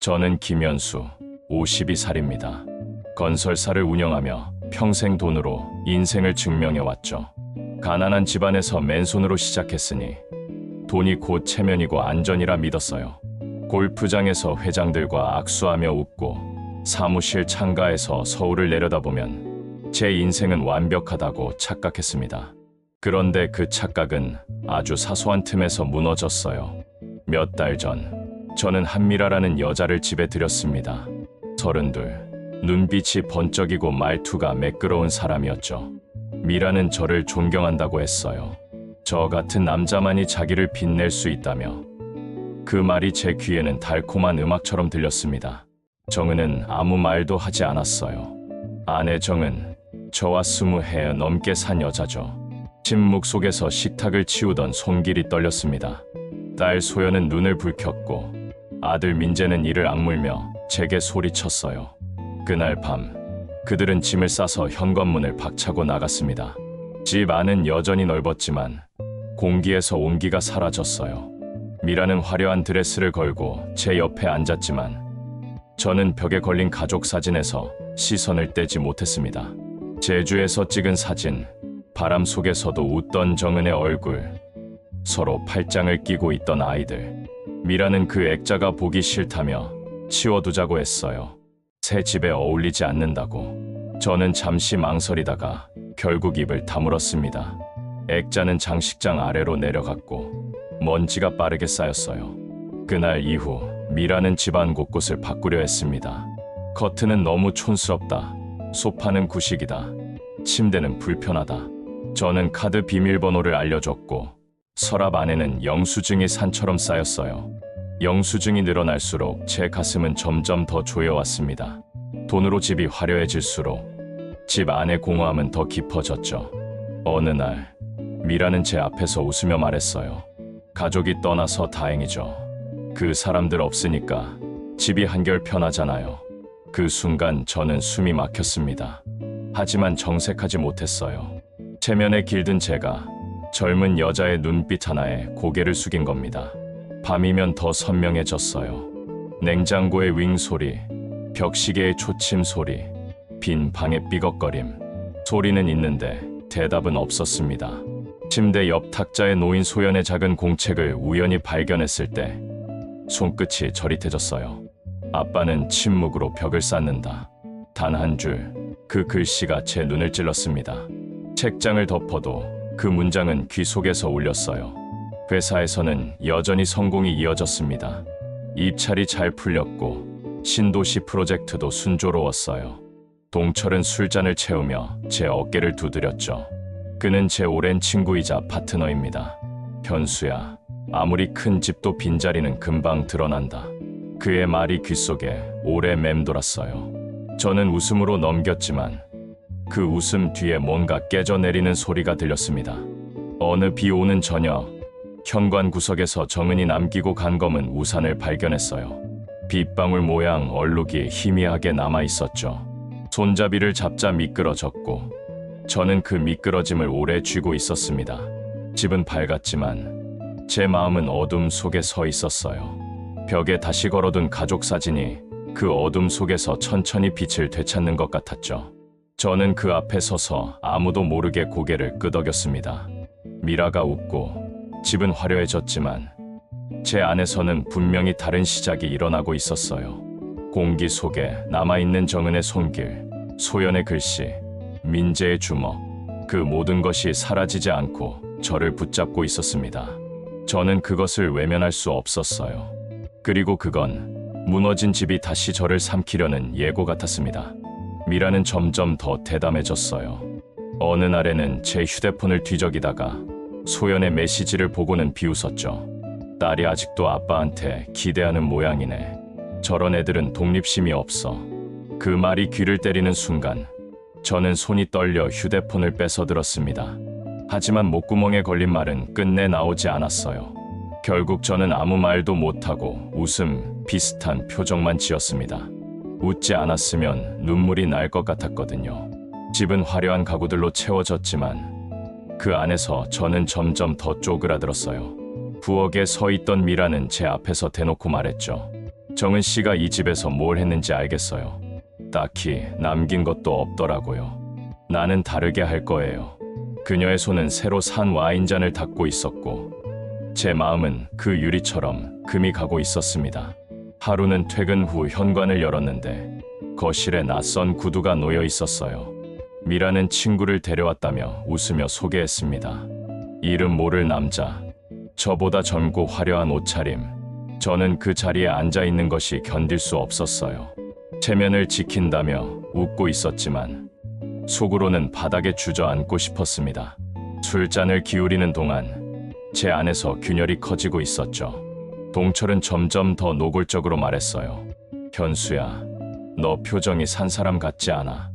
저는 김현수, 52살입니다. 건설사를 운영하며 평생 돈으로 인생을 증명해왔죠. 가난한 집안에서 맨손으로 시작했으니 돈이 곧 체면이고 안전이라 믿었어요. 골프장에서 회장들과 악수하며 웃고 사무실 창가에서 서울을 내려다보면 제 인생은 완벽하다고 착각했습니다. 그런데 그 착각은 아주 사소한 틈에서 무너졌어요. 몇 달 전 저는 한미라라는 여자를 집에 들였습니다. 32, 눈빛이 번쩍이고 말투가 매끄러운 사람이었죠. 미라는 저를 존경한다고 했어요. 저 같은 남자만이 자기를 빛낼 수 있다며. 그 말이 제 귀에는 달콤한 음악처럼 들렸습니다. 정은은 아무 말도 하지 않았어요. 아내 정은, 저와 20해 넘게 산 여자죠. 침묵 속에서 식탁을 치우던 손길이 떨렸습니다. 딸 소연은 눈을 붉혔고 아들 민재는 이를 악물며 제게 소리쳤어요. 그날 밤 그들은 짐을 싸서 현관문을 박차고 나갔습니다. 집 안은 여전히 넓었지만 공기에서 온기가 사라졌어요. 미라는 화려한 드레스를 걸고 제 옆에 앉았지만 저는 벽에 걸린 가족 사진에서 시선을 떼지 못했습니다. 제주에서 찍은 사진, 바람 속에서도 웃던 정은의 얼굴, 서로 팔짱을 끼고 있던 아이들. 미라는 그 액자가 보기 싫다며 치워두자고 했어요. 새 집에 어울리지 않는다고. 저는 잠시 망설이다가 결국 입을 다물었습니다. 액자는 장식장 아래로 내려갔고 먼지가 빠르게 쌓였어요. 그날 이후 미라는 집안 곳곳을 바꾸려 했습니다. 커튼은 너무 촌스럽다. 소파는 구식이다. 침대는 불편하다. 저는 카드 비밀번호를 알려줬고 서랍 안에는 영수증이 산처럼 쌓였어요. 영수증이 늘어날수록 제 가슴은 점점 더 조여왔습니다. 돈으로 집이 화려해질수록 집 안의 공허함은 더 깊어졌죠. 어느 날 미라는 제 앞에서 웃으며 말했어요. 가족이 떠나서 다행이죠. 그 사람들 없으니까 집이 한결 편하잖아요. 그 순간 저는 숨이 막혔습니다. 하지만 정색하지 못했어요. 체면에 길든 제가 젊은 여자의 눈빛 하나에 고개를 숙인 겁니다. 밤이면 더 선명해졌어요. 냉장고의 윙 소리, 벽시계의 초침 소리, 빈 방의 삐걱거림. 소리는 있는데 대답은 없었습니다. 침대 옆 탁자에 놓인 소연의 작은 공책을 우연히 발견했을 때 손끝이 저릿해졌어요. 아빠는 침묵으로 벽을 쌓는다. 단 한 줄, 그 글씨가 제 눈을 찔렀습니다. 책장을 덮어도 그 문장은 귀 속에서 울렸어요. 회사에서는 여전히 성공이 이어졌습니다. 입찰이 잘 풀렸고 신도시 프로젝트도 순조로웠어요. 동철은 술잔을 채우며 제 어깨를 두드렸죠. 그는 제 오랜 친구이자 파트너입니다. 현수야, 아무리 큰 집도 빈자리는 금방 드러난다. 그의 말이 귓속에 오래 맴돌았어요. 저는 웃음으로 넘겼지만 그 웃음 뒤에 뭔가 깨져내리는 소리가 들렸습니다. 어느 비 오는 저녁, 현관 구석에서 정은이 남기고 간 검은 우산을 발견했어요. 빗방울 모양 얼룩이 희미하게 남아 있었죠. 손잡이를 잡자 미끄러졌고 저는 그 미끄러짐을 오래 쥐고 있었습니다. 집은 밝았지만 제 마음은 어둠 속에 서 있었어요. 벽에 다시 걸어둔 가족 사진이 그 어둠 속에서 천천히 빛을 되찾는 것 같았죠. 저는 그 앞에 서서 아무도 모르게 고개를 끄덕였습니다. 미라가 웃고 집은 화려해졌지만 제 안에서는 분명히 다른 시작이 일어나고 있었어요. 공기 속에 남아있는 정은의 손길, 소연의 글씨, 민재의 주먹, 그 모든 것이 사라지지 않고 저를 붙잡고 있었습니다. 저는 그것을 외면할 수 없었어요. 그리고 그건 무너진 집이 다시 저를 삼키려는 예고 같았습니다. 미라는 점점 더 대담해졌어요. 어느 날에는 제 휴대폰을 뒤적이다가 소연의 메시지를 보고는 비웃었죠. 딸이 아직도 아빠한테 기대하는 모양이네. 저런 애들은 독립심이 없어. 그 말이 귀를 때리는 순간 저는 손이 떨려 휴대폰을 뺏어들었습니다. 하지만 목구멍에 걸린 말은 끝내 나오지 않았어요. 결국 저는 아무 말도 못하고 웃음 비슷한 표정만 지었습니다. 웃지 않았으면 눈물이 날 것 같았거든요. 집은 화려한 가구들로 채워졌지만 그 안에서 저는 점점 더 쪼그라들었어요. 부엌에 서 있던 미라는 제 앞에서 대놓고 말했죠. 정은 씨가 이 집에서 뭘 했는지 알겠어요. 딱히 남긴 것도 없더라고요. 나는 다르게 할 거예요. 그녀의 손은 새로 산 와인잔을 닫고 있었고 제 마음은 그 유리처럼 금이 가고 있었습니다. 하루는 퇴근 후 현관을 열었는데 거실에 낯선 구두가 놓여 있었어요. 미라는 친구를 데려왔다며 웃으며 소개했습니다. 이름 모를 남자, 저보다 젊고 화려한 옷차림. 저는 그 자리에 앉아 있는 것이 견딜 수 없었어요. 체면을 지킨다며 웃고 있었지만 속으로는 바닥에 주저앉고 싶었습니다. 술잔을 기울이는 동안 제 안에서 균열이 커지고 있었죠. 동철은 점점 더 노골적으로 말했어요. 현수야, 너 표정이 산 사람 같지 않아.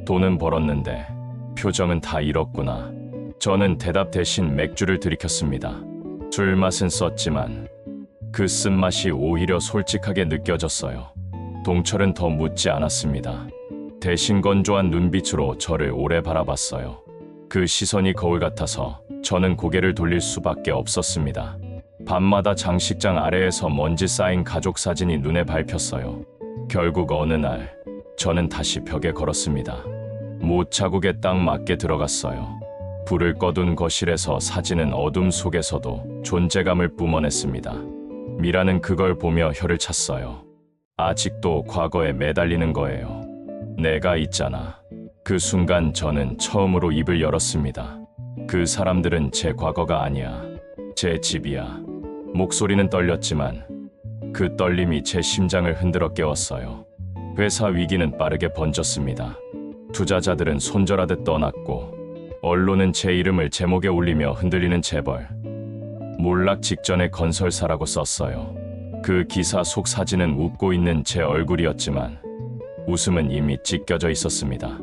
돈은 벌었는데 표정은 다 잃었구나. 저는 대답 대신 맥주를 들이켰습니다. 술 맛은 썼지만 그 쓴맛이 오히려 솔직하게 느껴졌어요. 동철은 더 묻지 않았습니다. 대신 건조한 눈빛으로 저를 오래 바라봤어요. 그 시선이 거울 같아서 저는 고개를 돌릴 수밖에 없었습니다. 밤마다 장식장 아래에서 먼지 쌓인 가족 사진이 눈에 밟혔어요. 결국 어느 날 저는 다시 벽에 걸었습니다. 못 자국에 딱 맞게 들어갔어요. 불을 꺼둔 거실에서 사진은 어둠 속에서도 존재감을 뿜어냈습니다. 미라는 그걸 보며 혀를 찼어요. 아직도 과거에 매달리는 거예요. 내가 있잖아. 그 순간 저는 처음으로 입을 열었습니다. 그 사람들은 제 과거가 아니야. 제 집이야. 목소리는 떨렸지만 그 떨림이 제 심장을 흔들어 깨웠어요. 회사 위기는 빠르게 번졌습니다. 투자자들은 손절하듯 떠났고 언론은 제 이름을 제목에 올리며 흔들리는 재벌, 몰락 직전의 건설사라고 썼어요. 그 기사 속 사진은 웃고 있는 제 얼굴이었지만 웃음은 이미 찢겨져 있었습니다.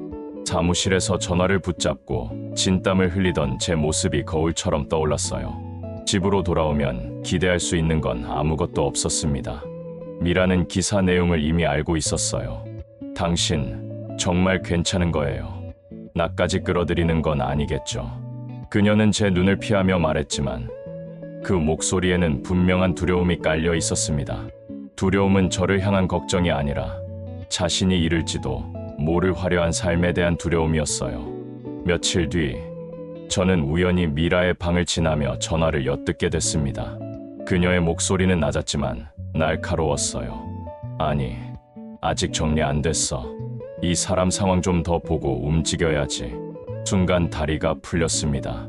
사무실에서 전화를 붙잡고 진땀을 흘리던 제 모습이 거울처럼 떠올랐어요. 집으로 돌아오면 기대할 수 있는 건 아무것도 없었습니다. 미라는 기사 내용을 이미 알고 있었어요. 당신 정말 괜찮은 거예요. 나까지 끌어들이는 건 아니겠죠. 그녀는 제 눈을 피하며 말했지만 그 목소리에는 분명한 두려움이 깔려 있었습니다. 두려움은 저를 향한 걱정이 아니라 자신이 잃을지도 모를 화려한 삶에 대한 두려움이었어요. 며칠 뒤 저는 우연히 미라의 방을 지나며 전화를 엿듣게 됐습니다. 그녀의 목소리는 낮았지만 날카로웠어요. 아니, 아직 정리 안 됐어. 이 사람 상황 좀 더 보고 움직여야지. 순간 다리가 풀렸습니다.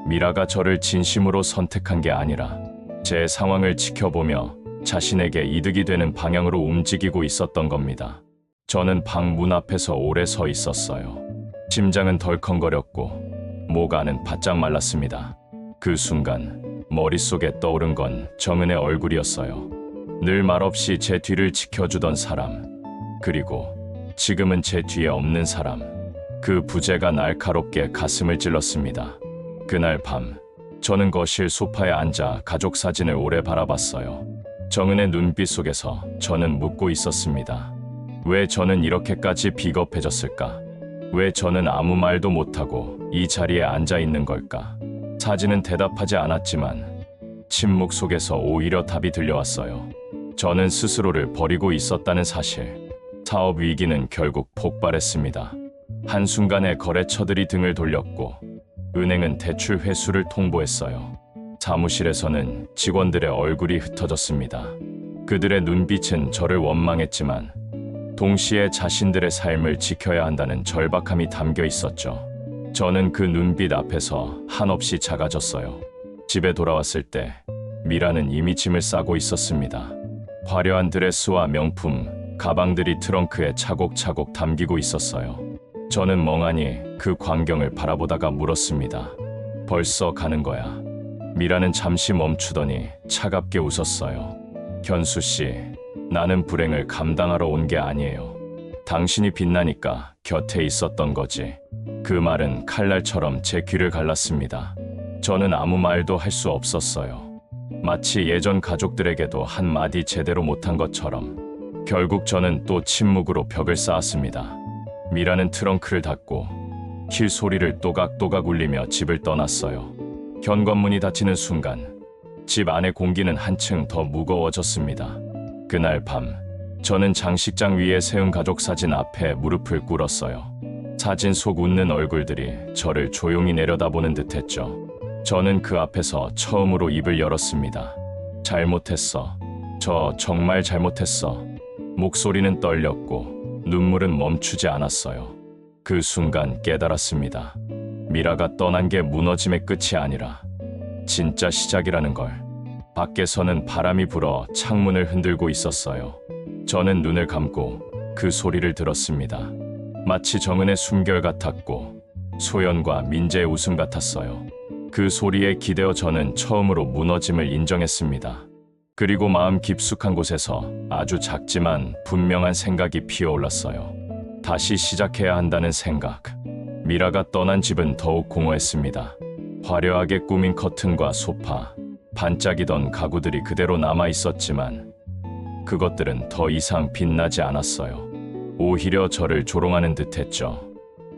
미라가 저를 진심으로 선택한 게 아니라 제 상황을 지켜보며 자신에게 이득이 되는 방향으로 움직이고 있었던 겁니다. 저는 방 문 앞에서 오래 서 있었어요. 심장은 덜컹거렸고 목 안은 바짝 말랐습니다. 그 순간 머릿속에 떠오른 건 정은의 얼굴이었어요. 늘 말없이 제 뒤를 지켜주던 사람, 그리고 지금은 제 뒤에 없는 사람. 그 부재가 날카롭게 가슴을 찔렀습니다. 그날 밤 저는 거실 소파에 앉아 가족 사진을 오래 바라봤어요. 정은의 눈빛 속에서 저는 묻고 있었습니다. 왜 저는 이렇게까지 비겁해졌을까? 왜 저는 아무 말도 못하고 이 자리에 앉아 있는 걸까? 사진은 대답하지 않았지만 침묵 속에서 오히려 답이 들려왔어요. 저는 스스로를 버리고 있었다는 사실. 사업 위기는 결국 폭발했습니다. 한순간에 거래처들이 등을 돌렸고 은행은 대출 회수를 통보했어요. 사무실에서는 직원들의 얼굴이 흩어졌습니다. 그들의 눈빛은 저를 원망했지만 동시에 자신들의 삶을 지켜야 한다는 절박함이 담겨 있었죠. 저는 그 눈빛 앞에서 한없이 작아졌어요. 집에 돌아왔을 때 미라는 이미 짐을 싸고 있었습니다. 화려한 드레스와 명품, 가방들이 트렁크에 차곡차곡 담기고 있었어요. 저는 멍하니 그 광경을 바라보다가 물었습니다. 벌써 가는 거야? 미라는 잠시 멈추더니 차갑게 웃었어요. 현수 씨, 나는 불행을 감당하러 온 게 아니에요. 당신이 빛나니까 곁에 있었던 거지. 그 말은 칼날처럼 제 귀를 갈랐습니다. 저는 아무 말도 할 수 없었어요. 마치 예전 가족들에게도 한마디 제대로 못한 것처럼. 결국 저는 또 침묵으로 벽을 쌓았습니다. 미라는 트렁크를 닫고 킬 소리를 또각또각 울리며 집을 떠났어요. 현관문이 닫히는 순간 집 안의 공기는 한층 더 무거워졌습니다. 그날 밤, 저는 장식장 위에 세운 가족 사진 앞에 무릎을 꿇었어요. 사진 속 웃는 얼굴들이 저를 조용히 내려다보는 듯했죠. 저는 그 앞에서 처음으로 입을 열었습니다. 잘못했어. 저 정말 잘못했어. 목소리는 떨렸고 눈물은 멈추지 않았어요. 그 순간 깨달았습니다. 미라가 떠난 게 무너짐의 끝이 아니라 진짜 시작이라는 걸. 밖에서는 바람이 불어 창문을 흔들고 있었어요. 저는 눈을 감고 그 소리를 들었습니다. 마치 정은의 숨결 같았고 소연과 민재의 웃음 같았어요. 그 소리에 기대어 저는 처음으로 무너짐을 인정했습니다. 그리고 마음 깊숙한 곳에서 아주 작지만 분명한 생각이 피어올랐어요. 다시 시작해야 한다는 생각. 미라가 떠난 집은 더욱 공허했습니다. 화려하게 꾸민 커튼과 소파, 반짝이던 가구들이 그대로 남아 있었지만 그것들은 더 이상 빛나지 않았어요. 오히려 저를 조롱하는 듯했죠.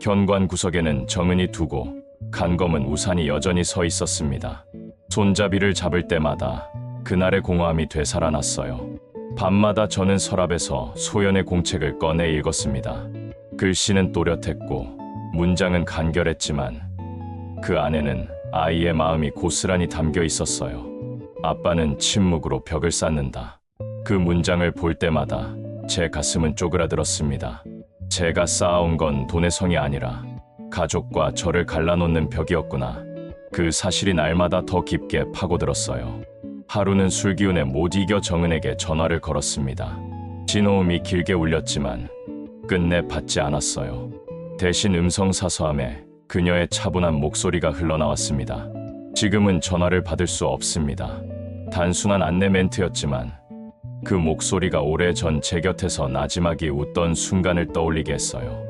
현관 구석에는 정은이 두고 간 검은 우산이 여전히 서 있었습니다. 손잡이를 잡을 때마다 그날의 공허함이 되살아났어요. 밤마다 저는 서랍에서 소연의 공책을 꺼내 읽었습니다. 글씨는 또렷했고 문장은 간결했지만 그 안에는 아이의 마음이 고스란히 담겨 있었어요. 아빠는 침묵으로 벽을 쌓는다. 그 문장을 볼 때마다 제 가슴은 쪼그라들었습니다. 제가 쌓아온 건 돈의 성이 아니라 가족과 저를 갈라놓는 벽이었구나. 그 사실이 날마다 더 깊게 파고들었어요. 하루는 술기운에 못 이겨 정은에게 전화를 걸었습니다. 진호음이 길게 울렸지만 끝내 받지 않았어요. 대신 음성 사서함에 그녀의 차분한 목소리가 흘러나왔습니다. 지금은 전화를 받을 수 없습니다. 단순한 안내 멘트였지만 그 목소리가 오래전 제 곁에서 나지막이 웃던 순간을 떠올리게 했어요.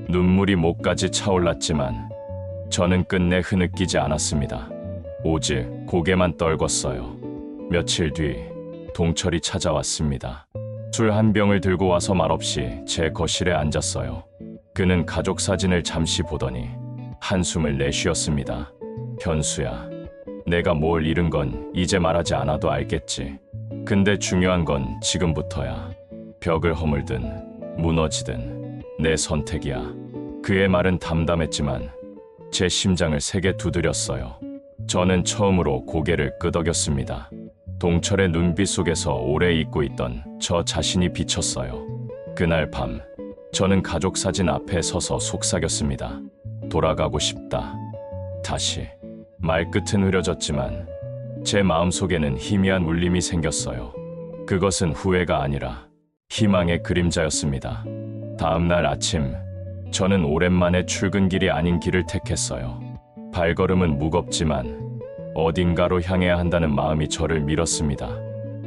눈물이 목까지 차올랐지만 저는 끝내 흐느끼지 않았습니다. 오직 고개만 떨궜어요. 며칠 뒤 동철이 찾아왔습니다. 술 한 병을 들고 와서 말없이 제 거실에 앉았어요. 그는 가족 사진을 잠시 보더니 한숨을 내쉬었습니다. 현수야, 내가 뭘 잃은 건 이제 말하지 않아도 알겠지. 근데 중요한 건 지금부터야. 벽을 허물든 무너지든 내 선택이야. 그의 말은 담담했지만 제 심장을 세게 두드렸어요. 저는 처음으로 고개를 끄덕였습니다. 동철의 눈빛 속에서 오래 잊고 있던 저 자신이 비쳤어요. 그날 밤, 저는 가족 사진 앞에 서서 속삭였습니다. 돌아가고 싶다. 다시. 말끝은 흐려졌지만 제 마음속에는 희미한 울림이 생겼어요. 그것은 후회가 아니라 희망의 그림자였습니다. 다음 날 아침, 저는 오랜만에 출근길이 아닌 길을 택했어요. 발걸음은 무겁지만 어딘가로 향해야 한다는 마음이 저를 밀었습니다.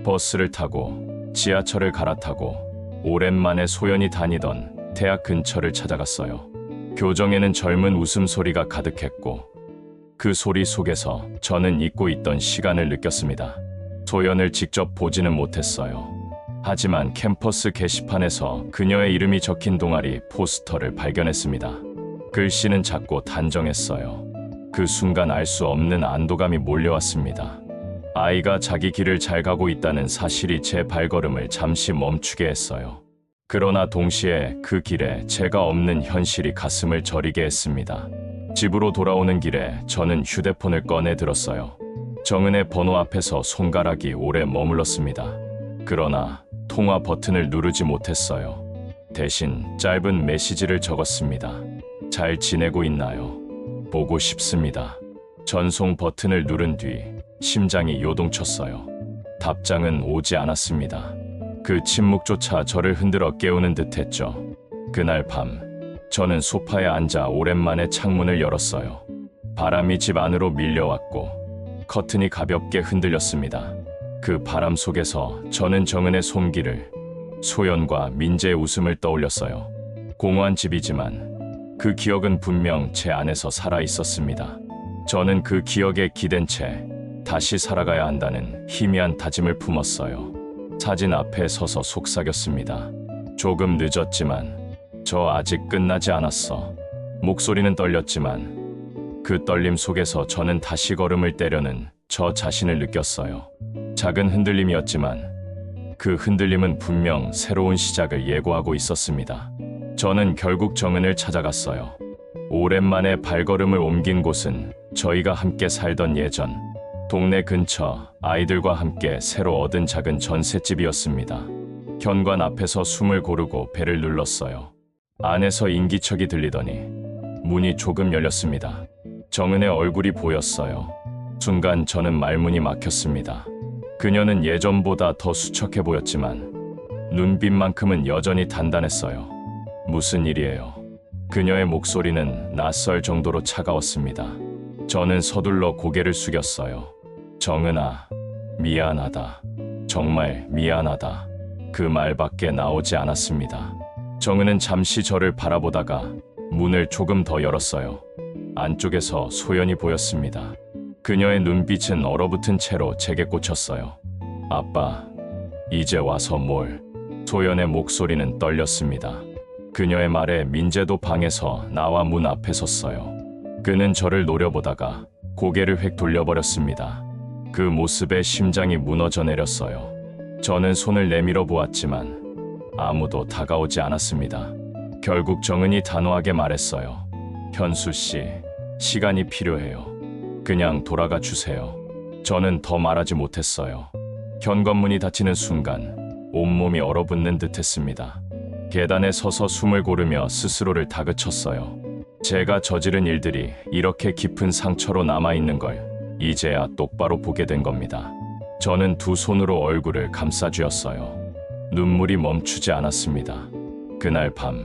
버스를 타고 지하철을 갈아타고 오랜만에 소연이 다니던 대학 근처를 찾아갔어요. 교정에는 젊은 웃음소리가 가득했고 그 소리 속에서 저는 잊고 있던 시간을 느꼈습니다. 소연을 직접 보지는 못했어요. 하지만 캠퍼스 게시판에서 그녀의 이름이 적힌 동아리 포스터를 발견했습니다. 글씨는 작고 단정했어요. 그 순간 알 수 없는 안도감이 몰려왔습니다. 아이가 자기 길을 잘 가고 있다는 사실이 제 발걸음을 잠시 멈추게 했어요. 그러나 동시에 그 길에 제가 없는 현실이 가슴을 저리게 했습니다. 집으로 돌아오는 길에 저는 휴대폰을 꺼내 들었어요. 정은의 번호 앞에서 손가락이 오래 머물렀습니다. 그러나 통화 버튼을 누르지 못했어요. 대신 짧은 메시지를 적었습니다. 잘 지내고 있나요? 보고 싶습니다. 전송 버튼을 누른 뒤 심장이 요동쳤어요. 답장은 오지 않았습니다. 그 침묵조차 저를 흔들어 깨우는 듯했죠. 그날 밤, 저는 소파에 앉아 오랜만에 창문을 열었어요. 바람이 집 안으로 밀려왔고 커튼이 가볍게 흔들렸습니다. 그 바람 속에서 저는 정은의 손길을, 소연과 민재의 웃음을 떠올렸어요. 공허한 집이지만 그 기억은 분명 제 안에서 살아 있었습니다. 저는 그 기억에 기댄 채 다시 살아가야 한다는 희미한 다짐을 품었어요. 사진 앞에 서서 속삭였습니다. 조금 늦었지만 저 아직 끝나지 않았어. 목소리는 떨렸지만 그 떨림 속에서 저는 다시 걸음을 떼려는 저 자신을 느꼈어요. 작은 흔들림이었지만 그 흔들림은 분명 새로운 시작을 예고하고 있었습니다. 저는 결국 정은을 찾아갔어요. 오랜만에 발걸음을 옮긴 곳은 저희가 함께 살던 예전 동네 근처 아이들과 함께 새로 얻은 작은 전셋집이었습니다. 현관 앞에서 숨을 고르고 벨을 눌렀어요. 안에서 인기척이 들리더니 문이 조금 열렸습니다. 정은의 얼굴이 보였어요. 순간 저는 말문이 막혔습니다. 그녀는 예전보다 더 수척해 보였지만 눈빛만큼은 여전히 단단했어요. 무슨 일이에요? 그녀의 목소리는 낯설 정도로 차가웠습니다. 저는 서둘러 고개를 숙였어요. 정은아, 미안하다. 정말 미안하다. 그 말밖에 나오지 않았습니다. 정은은 잠시 저를 바라보다가 문을 조금 더 열었어요. 안쪽에서 소연이 보였습니다. 그녀의 눈빛은 얼어붙은 채로 제게 꽂혔어요. 아빠, 이제 와서 뭘? 소연의 목소리는 떨렸습니다. 그녀의 말에 민재도 방에서 나와 문 앞에 섰어요. 그는 저를 노려보다가 고개를 획 돌려버렸습니다. 그 모습에 심장이 무너져 내렸어요. 저는 손을 내밀어 보았지만 아무도 다가오지 않았습니다. 결국 정은이 단호하게 말했어요. 현수 씨, 시간이 필요해요. 그냥 돌아가 주세요. 저는 더 말하지 못했어요. 현관문이 닫히는 순간 온몸이 얼어붙는 듯했습니다. 계단에 서서 숨을 고르며 스스로를 다그쳤어요. 제가 저지른 일들이 이렇게 깊은 상처로 남아있는 걸 이제야 똑바로 보게 된 겁니다. 저는 두 손으로 얼굴을 감싸쥐었어요. 눈물이 멈추지 않았습니다. 그날 밤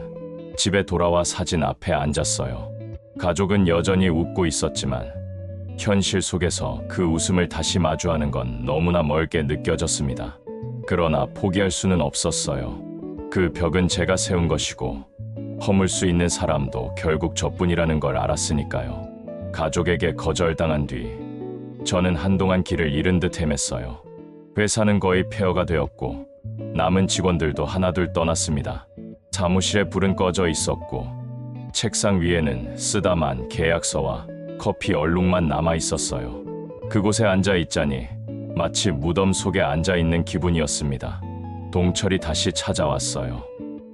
집에 돌아와 사진 앞에 앉았어요. 가족은 여전히 웃고 있었지만 현실 속에서 그 웃음을 다시 마주하는 건 너무나 멀게 느껴졌습니다. 그러나 포기할 수는 없었어요. 그 벽은 제가 세운 것이고 허물 수 있는 사람도 결국 저뿐이라는 걸 알았으니까요. 가족에게 거절당한 뒤 저는 한동안 길을 잃은 듯 헤맸어요. 회사는 거의 폐허가 되었고 남은 직원들도 하나둘 떠났습니다. 사무실에 불은 꺼져 있었고 책상 위에는 쓰다만 계약서와 커피 얼룩만 남아 있었어요. 그곳에 앉아 있자니 마치 무덤 속에 앉아 있는 기분이었습니다. 동철이 다시 찾아왔어요.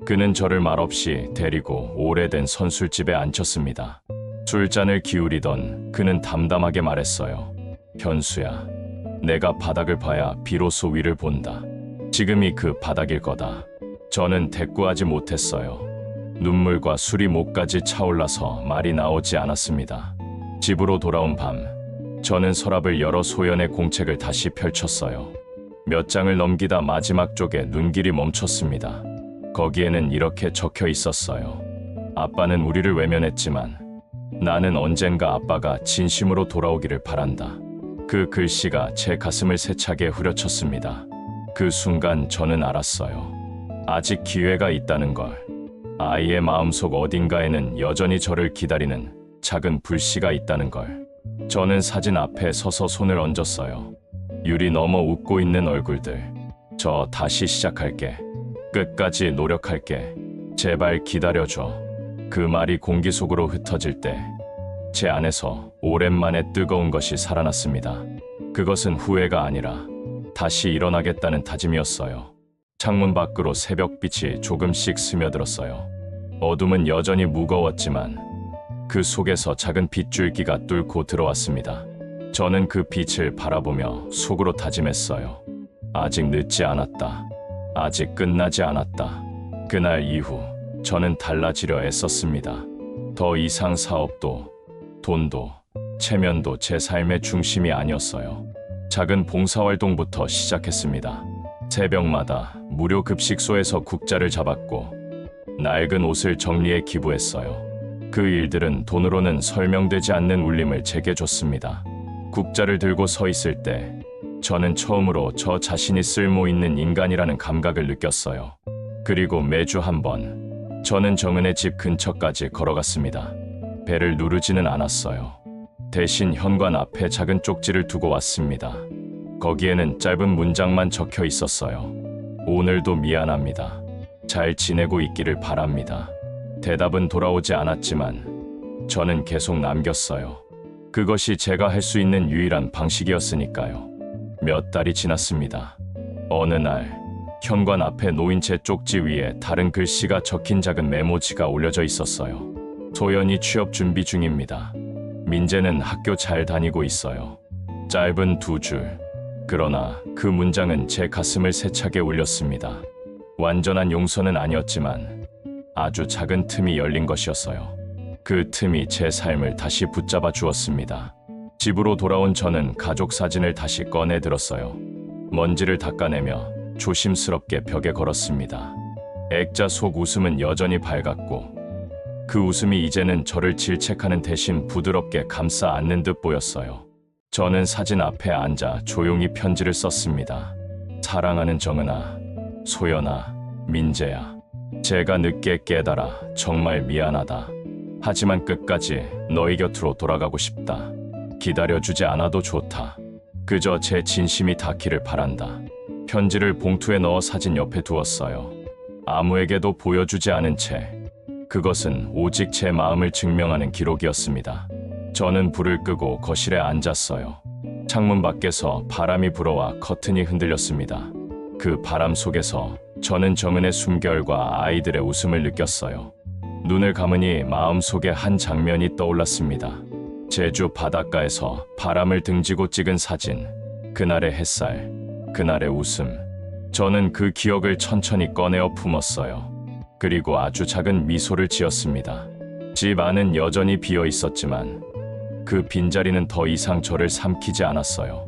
그는 저를 말없이 데리고 오래된 선술집에 앉혔습니다. 술잔을 기울이던 그는 담담하게 말했어요. 현수야, 내가 바닥을 봐야 비로소 위를 본다. 지금이 그 바닥일 거다. 저는 대꾸하지 못했어요. 눈물과 술이 목까지 차올라서 말이 나오지 않았습니다. 집으로 돌아온 밤, 저는 서랍을 열어 소연의 공책을 다시 펼쳤어요. 몇 장을 넘기다 마지막 쪽에 눈길이 멈췄습니다. 거기에는 이렇게 적혀 있었어요. 아빠는 우리를 외면했지만 나는 언젠가 아빠가 진심으로 돌아오기를 바란다. 그 글씨가 제 가슴을 세차게 후려쳤습니다. 그 순간 저는 알았어요. 아직 기회가 있다는 걸. 아이의 마음속 어딘가에는 여전히 저를 기다리는 작은 불씨가 있다는 걸. 저는 사진 앞에 서서 손을 얹었어요. 유리 넘어 웃고 있는 얼굴들. 저 다시 시작할게. 끝까지 노력할게. 제발 기다려줘. 그 말이 공기 속으로 흩어질 때 제 안에서 오랜만에 뜨거운 것이 살아났습니다. 그것은 후회가 아니라 다시 일어나겠다는 다짐이었어요. 창문 밖으로 새벽빛이 조금씩 스며들었어요. 어둠은 여전히 무거웠지만 그 속에서 작은 빗줄기가 뚫고 들어왔습니다. 저는 그 빛을 바라보며 속으로 다짐했어요. 아직 늦지 않았다. 아직 끝나지 않았다. 그날 이후 저는 달라지려 애썼습니다. 더 이상 사업도 돈도 체면도 제 삶의 중심이 아니었어요. 작은 봉사활동부터 시작했습니다. 새벽마다 무료 급식소에서 국자를 잡았고 낡은 옷을 정리해 기부했어요. 그 일들은 돈으로는 설명되지 않는 울림을 제게 줬습니다. 국자를 들고 서 있을 때 저는 처음으로 저 자신이 쓸모 있는 인간이라는 감각을 느꼈어요. 그리고 매주 한 번 저는 정은의 집 근처까지 걸어갔습니다. 배를 누르지는 않았어요. 대신 현관 앞에 작은 쪽지를 두고 왔습니다. 거기에는 짧은 문장만 적혀 있었어요. 오늘도 미안합니다. 잘 지내고 있기를 바랍니다. 대답은 돌아오지 않았지만 저는 계속 남겼어요. 그것이 제가 할 수 있는 유일한 방식이었으니까요. 몇 달이 지났습니다. 어느 날 현관 앞에 놓인 제 쪽지 위에 다른 글씨가 적힌 작은 메모지가 올려져 있었어요. 소연이 취업 준비 중입니다. 민재는 학교 잘 다니고 있어요. 짧은 2줄. 그러나 그 문장은 제 가슴을 세차게 울렸습니다. 완전한 용서는 아니었지만 아주 작은 틈이 열린 것이었어요. 그 틈이 제 삶을 다시 붙잡아 주었습니다. 집으로 돌아온 저는 가족 사진을 다시 꺼내 들었어요. 먼지를 닦아내며 조심스럽게 벽에 걸었습니다. 액자 속 웃음은 여전히 밝았고 그 웃음이 이제는 저를 질책하는 대신 부드럽게 감싸 안는 듯 보였어요. 저는 사진 앞에 앉아 조용히 편지를 썼습니다. 사랑하는 정은아, 소연아, 민재야. 제가 늦게 깨달아 정말 미안하다. 하지만 끝까지 너희 곁으로 돌아가고 싶다. 기다려주지 않아도 좋다. 그저 제 진심이 닿기를 바란다. 편지를 봉투에 넣어 사진 옆에 두었어요. 아무에게도 보여주지 않은 채. 그것은 오직 제 마음을 증명하는 기록이었습니다. 저는 불을 끄고 거실에 앉았어요. 창문 밖에서 바람이 불어와 커튼이 흔들렸습니다. 그 바람 속에서 저는 정은의 숨결과 아이들의 웃음을 느꼈어요. 눈을 감으니 마음속에 한 장면이 떠올랐습니다. 제주 바닷가에서 바람을 등지고 찍은 사진. 그날의 햇살, 그날의 웃음. 저는 그 기억을 천천히 꺼내어 품었어요. 그리고 아주 작은 미소를 지었습니다. 집 안은 여전히 비어 있었지만 그 빈자리는 더 이상 저를 삼키지 않았어요.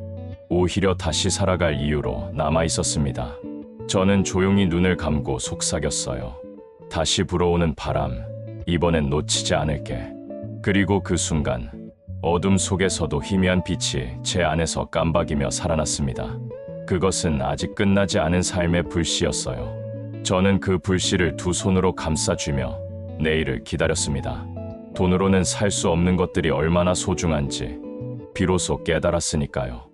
오히려 다시 살아갈 이유로 남아 있었습니다. 저는 조용히 눈을 감고 속삭였어요. 다시 불어오는 바람, 이번엔 놓치지 않을게. 그리고 그 순간 어둠 속에서도 희미한 빛이 제 안에서 깜박이며 살아났습니다. 그것은 아직 끝나지 않은 삶의 불씨였어요. 저는 그 불씨를 두 손으로 감싸쥐며 내일을 기다렸습니다. 돈으로는 살 수 없는 것들이 얼마나 소중한지 비로소 깨달았으니까요.